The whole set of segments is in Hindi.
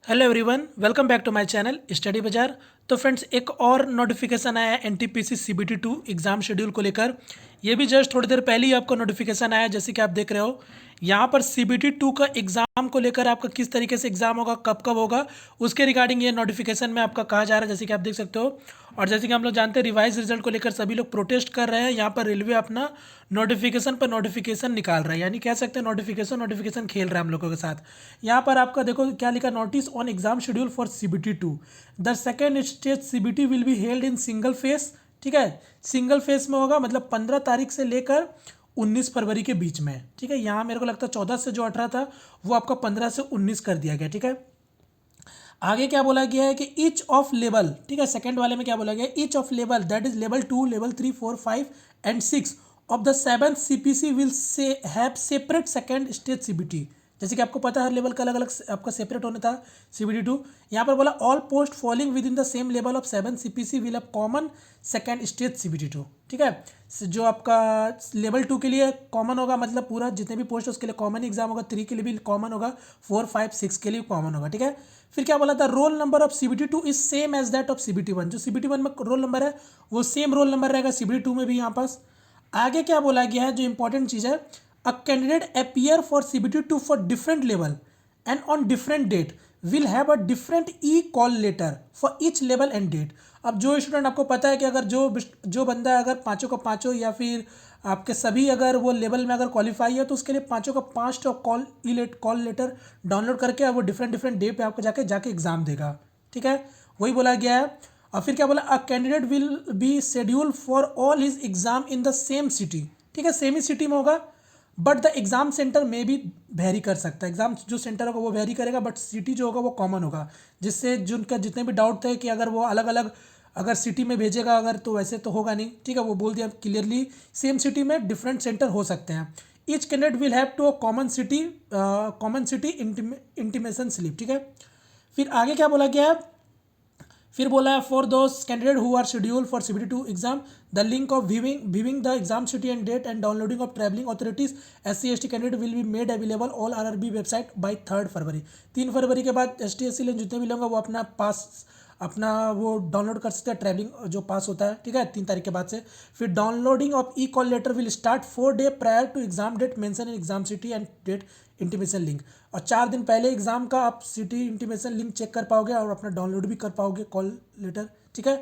Hello everyone, welcome back to my channel study bazaar. तो फ्रेंड्स, एक और नोटिफिकेशन आया है एनटीपीसी सीबीटी 2 एग्ज़ाम शेड्यूल को लेकर। ये भी जस्ट थोड़ी देर पहले ही आपको नोटिफिकेशन आया, जैसे कि आप देख रहे हो यहाँ पर सीबीटी 2 का एग्ज़ाम को लेकर आपका किस तरीके से एग्ज़ाम होगा, कब कब होगा, उसके रिगार्डिंग ये नोटिफिकेशन में आपका कहा जा रहा है, जैसे कि आप देख सकते हो। और जैसे कि हम लोग जानते हैं, रिवाइज रिजल्ट को लेकर सभी लोग प्रोटेस्ट कर रहे हैं। यहाँ पर रेलवे अपना नोटिफिकेशन पर नोटिफिकेशन निकाल रहा है, यानी कह सकते हैं नोटिफिकेशन नोटिफिकेशन खेल रहा है हम लोगों के साथ। यहाँ पर आपका देखो क्या लिखा, notice on exam schedule for CBT 2। The second stage CBT will be held in single phase. ठीक है, सिंगल फेस में होगा, मतलब 15 तारीख से लेकर 19 फरवरी के बीच में। ठीक है, यहाँ मेरे को लगता है 14 से जो 18 था वो आपका 15 से 19 कर दिया गया। ठीक है, आगे क्या बोला गया है कि ईच ऑफ लेवल, ठीक है, सेकंड वाले में क्या बोला गया है, each of level that is level 2, level 3, 4, 5 and 6 of the 7th CPC will say have separate second stage CBT. जैसे कि आपको पता है हर लेवल का अलग अलग आपका सेपरेट होना था सीबीटी 2। यहाँ पर बोला all post falling with in the same level of 7 CPC will have common second stage CBT 2। ठीक है, जो आपका लेवल 2 के लिए कॉमन होगा, मतलब पूरा जितने भी पोस्ट उसके लिए कॉमन एग्जाम होगा, 3 के लिए भी कॉमन होगा, 4, 5, 6 के लिए कॉमन होगा। ठीक है, फिर क्या बोला था, roll number of CBT 2 is same as that of CBT 1। जो सीबीटी 1 में रोल नंबर है वो सेम रोल नंबर रहेगा सीबीटी 2 में भी। यहाँ पास आगे क्या बोला गया है, जो इंपॉर्टेंट चीज़ है, a candidate appear for CBT 2 for different level and on different date will have a different e call letter for each level and date. अब जो स्टूडेंट, आपको पता है कि अगर जो बंदा अगर पाँचों का पाँचों या फिर आपके सभी अगर वो लेवल में अगर क्वालिफाई है, तो उसके लिए पाँचों का 5 कॉल लेटर डाउनलोड करके वो डिफरेंट डिफरेंट डे पे आपको जाके एग्जाम देगा। ठीक है, वही बोला गया है। और फिर क्या बोला, a candidate will B schedule for all his exam in the same city. ठीक है, सेम ही सिटी में होगा, बट द एग्जाम सेंटर में भी वेरी कर सकता है। एग्जाम जो सेंटर होगा वो वेरी करेगा, बट सिटी जो होगा वो कॉमन होगा, जिससे जिनका जितने भी डाउट थे कि अगर वो अलग अलग अगर सिटी में भेजेगा अगर, तो वैसे तो होगा नहीं। ठीक है, वो बोल दिया क्लियरली सेम सिटी में डिफरेंट सेंटर हो सकते हैं। Each candidate will have to a common city intimation slip. ठीक है, फिर आगे क्या बोला गया है, फिर बोला है for those candidate who are schedule for CBT 2 exam the link of viewing the exam city and date and downloading of travelling authorities SC ST candidate will be made available all RRB website by 3 February. 3 फरवरी के बाद ST SC लोग जितने भी लोग वो अपना वो डाउनलोड कर सकते हैं, ट्रैवलिंग जो पास होता है। ठीक है, 3 तारीख के बाद से। फिर downloading of e call letter will start 4 day prior to exam date mention in exam city and date intimation link. और 4 दिन पहले एग्जाम का आप सिटी इंटीमेशन लिंक चेक कर पाओगे और अपना डाउनलोड भी कर पाओगे कॉल लेटर। ठीक है,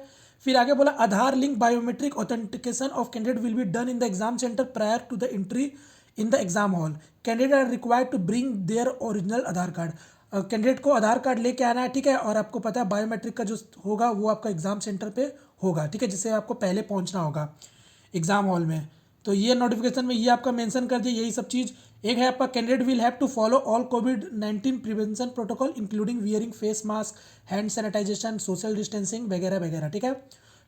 फिर आगे बोला Aadhaar link biometric authentication of candidate will be done in the exam centre prior to the entry in the exam hall. Candidate are required to bring their original Aadhaar card. Candidate को आधार कार्ड लेके आना है। ठीक है, और आपको पता है बायोमेट्रिक का जो होगा वो आपका एग्जाम सेंटर पे होगा। ठीक है, जिससे आपको पहले पहुंचना होगा एग्जाम हॉल में। तो ये नोटिफिकेशन में ये आपका मेंशन कर दिया, यही सब चीज़। एक है आपका candidate will have to follow all कोविड-19 prevention protocol including wearing face mask, hand sanitization, social distancing वगैरह वगैरह। ठीक है,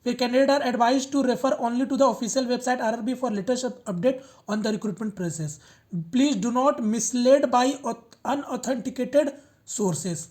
फिर candidate are advise to refer only to the official website RRB for latest update on the recruitment process. Please do not mislead by unauthenticated sources.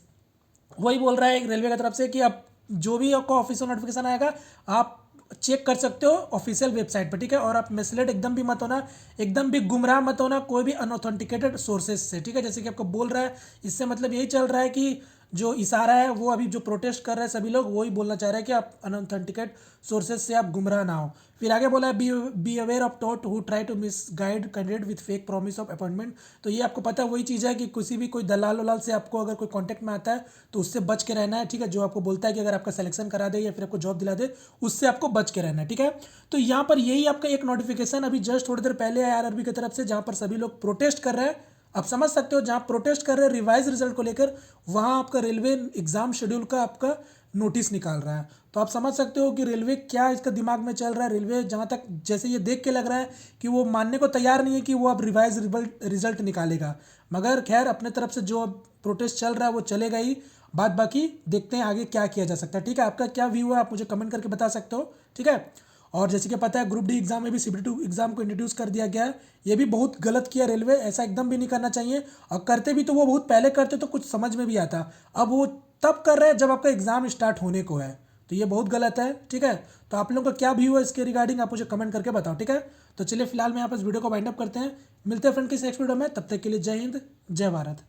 वही बोल रहा है रेलवे की तरफ से कि आप जो भी आपको ऑफिशियल नोटिफिकेशन आएगा आप चेक कर सकते हो ऑफिशियल वेबसाइट पर। ठीक है, और आप मिसलेड एकदम भी मत होना, एकदम भी गुमराह मत होना कोई भी अनऑथेंटिकेटेड सोर्सेज से। ठीक है, जैसे कि आपको बोल रहा है, इससे मतलब यही चल रहा है कि जो इशारा है वो अभी जो प्रोटेस्ट कर रहे हैं सभी लोग वही बोलना चाह रहे हैं कि आप अनऑथेंटिकेट सोर्सेज से आप गुमराह ना हो। फिर आगे बोला है be aware of tout who try to misguide candidate with fake promise of appointment. तो ये आपको पता है वही चीज़ है कि किसी भी कोई दलाल वलाल से आपको अगर कोई कॉन्टैक्ट में आता है तो उससे बच के रहना है। ठीक है, जो आपको बोलता है कि अगर आपका सिलेक्शन करा दे या फिर आपको जॉब दिला दे, उससे आपको बच के रहना है। ठीक है, तो यहाँ पर यही आपका एक नोटिफिकेशन अभी जस्ट थोड़ी देर पहले आया RRB की तरफ से, जहाँ पर सभी लोग प्रोटेस्ट कर रहे हैं। आप समझ सकते हो, जहाँ प्रोटेस्ट कर रहे हैं रिवाइज रिजल्ट को लेकर, वहाँ आपका रेलवे एग्जाम शेड्यूल का आपका नोटिस निकाल रहा है। तो आप समझ सकते हो कि रेलवे क्या इसका दिमाग में चल रहा है। रेलवे जहाँ तक जैसे ये देख के लग रहा है कि वो मानने को तैयार नहीं है कि वो अब रिवाइज रिजल्ट निकालेगा, मगर खैर अपने तरफ से जो अब प्रोटेस्ट चल रहा है वो चलेगा ही। बात बाकी देखते हैं आगे क्या किया जा सकता है। ठीक है, आपका क्या व्यू है आप मुझे कमेंट करके बता सकते हो। ठीक है, और जैसे कि पता है ग्रुप डी एग्जाम में भी सीबीटी 2 एग्जाम को इंट्रोड्यूस कर दिया गया है। ये भी बहुत गलत किया रेलवे, ऐसा एकदम भी नहीं करना चाहिए। और करते भी तो वो बहुत पहले करते तो कुछ समझ में भी आता, अब वो तब कर रहे हैं जब आपका एग्जाम स्टार्ट होने को है। तो ये बहुत गलत है। ठीक है, तो आप लोगों का क्या व्यू है इसके रिगार्डिंग आप मुझे कमेंट करके बताओ। ठीक है, तो चलिए फिलहाल मैं यहाँ पर इस वीडियो को वाइंड अप करते हैं। मिलते हैं फ्रेंड किसी नेक्स्ट वीडियो में, तब तक के लिए जय हिंद जय भारत।